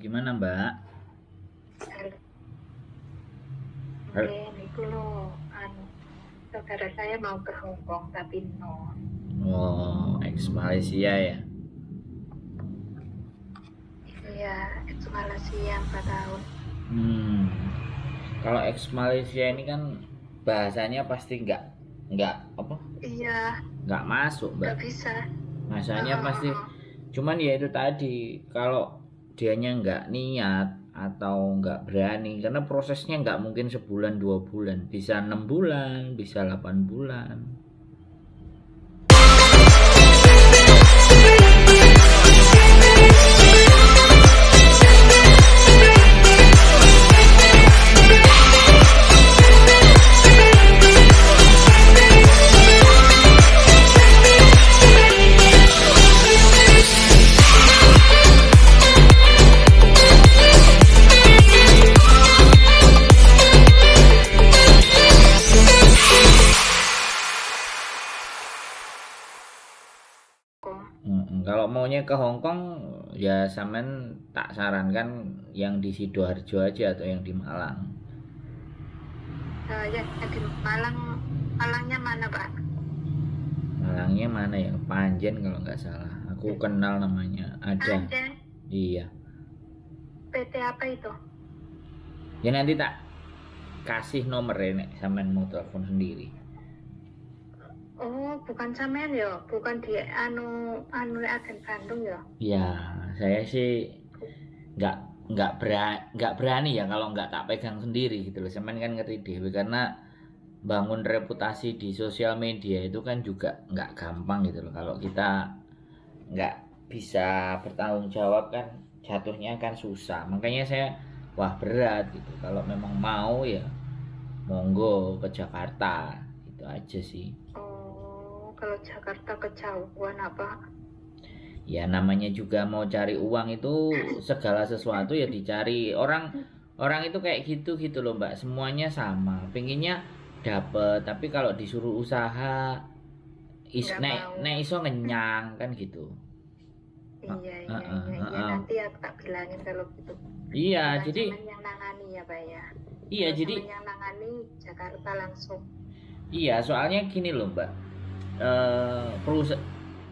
Gimana Mbak? Hal- Niku lo, saudara saya mau ke Hong Kong tapi no. Oh, ex Malaysia ya. Iya, itu Malaysia 4 tahun. Hmm. Kalau ex Malaysia ini kan bahasanya pasti nggak apa? Iya, Nggak masuk Mbak. nggak bisa. Bahasanya pasti. Cuman ya itu tadi, kalau dianya nggak niat atau nggak berani, karena prosesnya nggak mungkin sebulan 2 bulan, bisa 6 bulan, bisa 8 bulan. Kalau maunya ke Hong Kong ya sampean tak sarankan yang di Sidoarjo aja atau yang di Malang. Ya di Malang, Malangnya mana Pak? Malangnya mana ya? Panjen kalau nggak salah. Aku kenal namanya. Ada. Ada. Iya. PT apa itu? Ya nanti tak kasih nomor ya nek sampean mau telepon sendiri. Oh, bukan sampean ya, bukan di agen Bandung ya. Ya, saya sih nggak nggak berani ya kalau nggak tak pegang sendiri gitu loh. Sampean kan ngerti deh, karena bangun reputasi di sosial media itu kan juga nggak gampang gitu loh. Kalau kita nggak bisa bertanggung jawab kan jatuhnya kan susah. Makanya saya wah berat gitu. Kalau memang mau ya monggo ke Jakarta, itu aja sih. Oh, kalau Jakarta kejauhan apa? Ya namanya juga mau cari uang itu segala sesuatu ya dicari. Orang itu kayak gitu loh Mbak, semuanya sama pinginnya dapet, tapi kalau disuruh usaha Nggak mau. nek iso ngenyang kan gitu. Iya, nanti aku tak bilangin kalau gitu. Iya, Bukan jadi sampean yang nangani ya Pak ya. iya Kalau jadi sampean yang nangani Jakarta langsung. iya soalnya gini loh Mbak.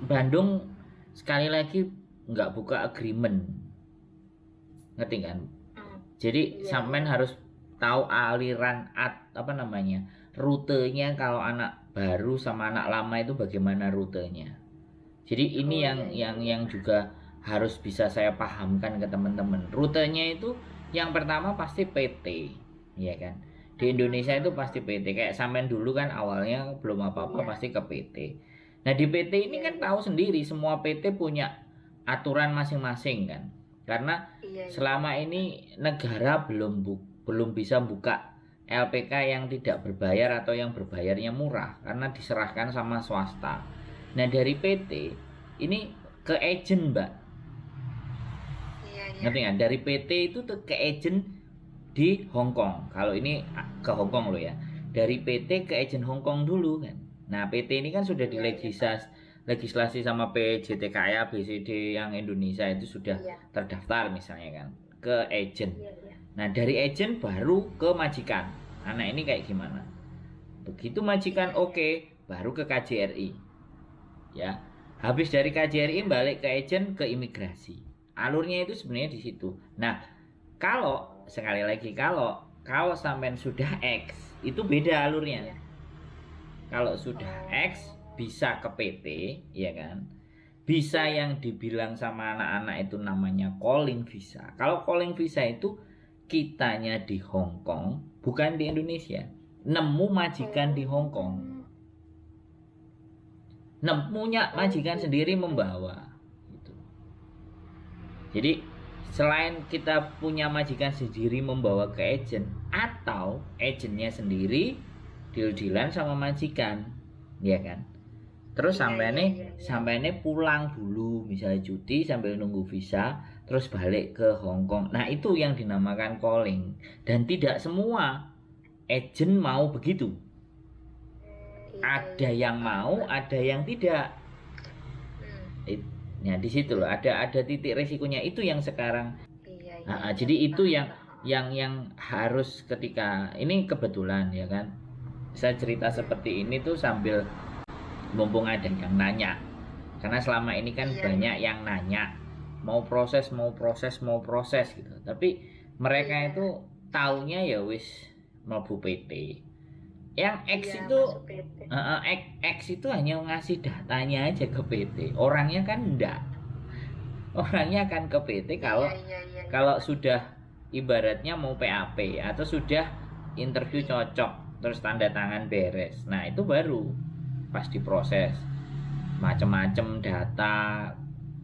Bandung sekali lagi nggak buka agreement, ngerti kan? Jadi sampean harus tahu aliran apa namanya, rutenya kalau anak baru sama anak lama itu bagaimana rutenya. Jadi ini yang juga harus bisa saya pahamkan ke teman-teman. Rutenya itu yang pertama pasti PT, ya kan? Di Indonesia itu pasti PT. Kayak sampean dulu kan awalnya belum apa-apa pasti ke PT. Nah di PT ini kan tahu sendiri, semua PT punya aturan masing-masing kan. Karena selama ini negara belum bisa buka LPK yang tidak berbayar atau yang berbayarnya murah karena diserahkan sama swasta. Nah dari PT ini ke agent Mbak, ngerti nggak? Dari PT itu ke agent di Hong Kong. Kalau ini ke Hong Kong loh ya. Dari PT ke agent Hong Kong dulu kan. Nah PT ini kan sudah legislasi sama PJTKA BCD yang Indonesia itu sudah terdaftar misalnya kan ke agent. Nah dari agent baru ke majikan. Nah ini kayak gimana? Begitu majikan oke, baru ke KJRI. Ya, habis dari KJRI balik ke agent ke imigrasi. Alurnya itu sebenarnya di situ. Nah, kalau sekali lagi kalau sampean sudah X itu beda alurnya. Kalau sudah X bisa ke PT, ya kan? Bisa yang dibilang sama anak-anak itu namanya calling visa. Kalau calling visa itu kitanya di Hong Kong, bukan di Indonesia. Nemu majikan di Hong Kong. Nemunya majikan sendiri membawa gitu. Jadi selain kita punya majikan sendiri membawa ke agent, atau agentnya sendiri deal-dealan sama majikan, ya kan? Terus sampainya pulang dulu misalnya cuti sambil nunggu visa, terus balik ke Hong Kong. Nah itu yang dinamakan calling, dan tidak semua agent mau begitu. Ada yang mau, ada yang tidak. Nah di situ loh ada titik resikonya, itu yang sekarang Jadi itu paham, yang paham. yang harus ketika ini kebetulan ya kan. Saya cerita seperti ini tuh sambil mumpung ada yang nanya. Karena selama ini kan Iya, banyak iya. yang nanya mau proses gitu. Tapi mereka Iya, itu taunya ya wis mlebu PT. Yang X iya itu masuk PT. X itu hanya ngasih datanya aja ke PT. Orangnya kan enggak. Orangnya akan ke PT Iya, kalau iya, iya, iya. kalau sudah ibaratnya mau PAP atau sudah interview cocok terus tanda tangan beres. Nah, itu baru pas diproses macam-macam data,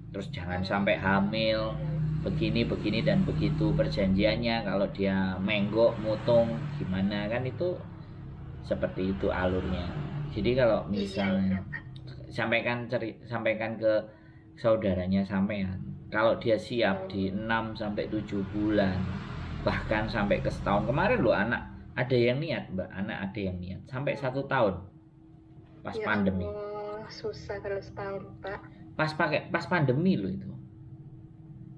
terus jangan sampai hamil, begini dan begitu perjanjiannya, kalau dia menggok mutung gimana, kan itu seperti itu alurnya. Jadi kalau Iya, misalnya iya, Pak. sampaikan ke saudaranya sampean, kalau dia siap di 6 sampai 7 bulan bahkan sampai ke setahun. Kemarin loh anak ada yang niat, Mbak, anak ada yang niat sampai 1 tahun pas Ya pandemi. Allah, susah kalau setahun, Pak. Pas pandemi loh itu.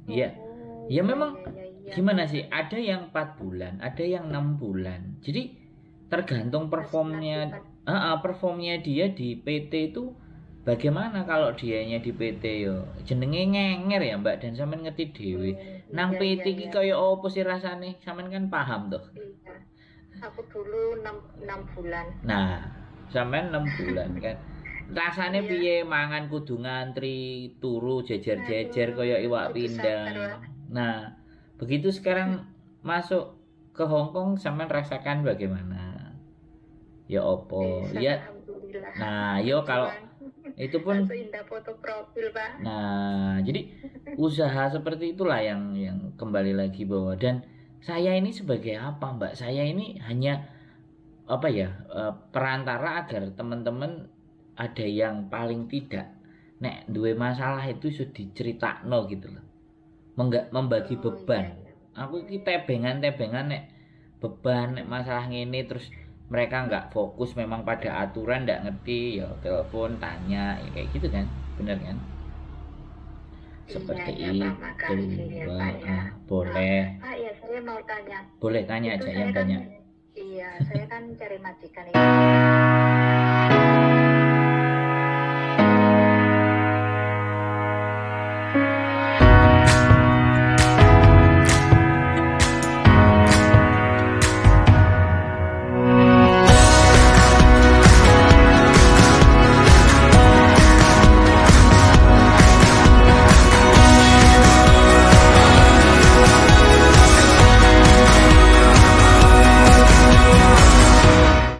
Iya. Oh, Ya iya, memang iya, iya, iya. gimana sih? Ada yang 4 bulan, ada yang 6 bulan. Jadi tergantung performnya. Masing-masing, Pak. Performnya dia di PT itu bagaimana. Kalau dianya di PT yo jenenge ngenger ya Mbak, dan sampean ngerti dhewe. Nang Iya, iya, PT iki iya. kaya opo sih rasane? Sampean kan paham tuh. Iya. Aku dulu 6 bulan. Nah, sampean 6 bulan kan. Rasane Iya. piye mangan kudu ngantri, turu jejer-jejer kaya iwak Kudu sabar, pindang. Pak. Nah, begitu sekarang masuk ke Hong Kong sampean rasakan bagaimana? Ya opo? Ya. Alhamdulillah. Nah, yo kalau Berjuang. itu Tak pun seindah foto profil, Pak. nah, jadi usaha seperti itulah yang kembali lagi bahwa, dan saya ini sebagai apa, Mbak? Saya ini hanya apa ya, perantara agar teman-teman ada yang paling tidak nek duwe masalah itu sudah diceritakno gitu loh. Membagi Oh iya, beban. iya. Aku iki tebengan-tebengan nek beban nek masalah ngene, terus mereka nggak fokus memang pada aturan, nggak ngerti ya telepon tanya ya kayak gitu kan, bener kan? Iya, Seperti iya, Pak. itu, Makasih ya, Pak Mbak. ya. Boleh, Pak ya, saya mau tanya. boleh tanya Itu aja saya yang kan, banyak. iya, saya kan cari majikan ini.